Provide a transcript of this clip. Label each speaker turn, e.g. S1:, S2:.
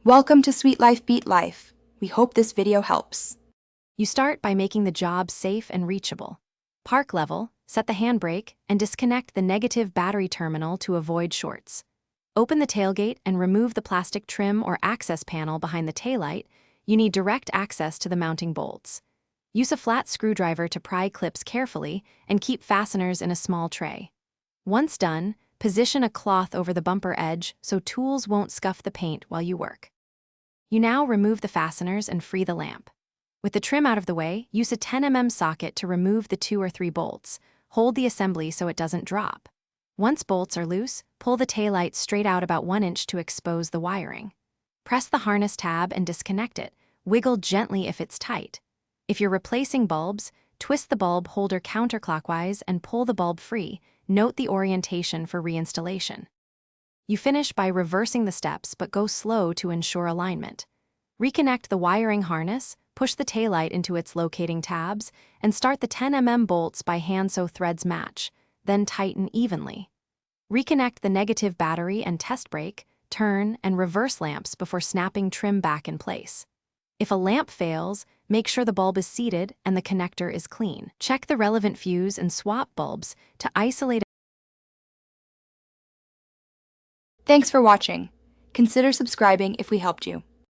S1: Welcome to Sweet Life Beat Life. We hope this video helps.
S2: You start by making the job safe and reachable. Park level, set the handbrake, and disconnect the negative battery terminal to avoid shorts. Open the tailgate and remove the plastic trim or access panel behind the taillight. You need direct access to the mounting bolts. Use a flat screwdriver to pry clips carefully and keep fasteners in a small tray. Once done, position a cloth over the bumper edge so tools won't scuff the paint while you work. You now remove the fasteners and free the lamp. With the trim out of the way, use a 10mm socket to remove the 2 or 3 bolts. Hold the assembly so it doesn't drop. Once bolts are loose, pull the taillight straight out about 1 inch to expose the wiring. Press the harness tab and disconnect it. Wiggle gently if it's tight. If you're replacing bulbs, twist the bulb holder counterclockwise and pull the bulb free. Note the orientation for reinstallation. You finish by reversing the steps but go slow to ensure alignment. Reconnect the wiring harness, push the taillight into its locating tabs, and start the 10mm bolts by hand so threads match, then tighten evenly. Reconnect the negative battery and test brake, turn, and reverse lamps before snapping trim back in place. If a lamp fails, make sure the bulb is seated and the connector is clean. Check the relevant fuse and swap bulbs to isolate.
S1: Thanks for watching. Consider subscribing if we helped you.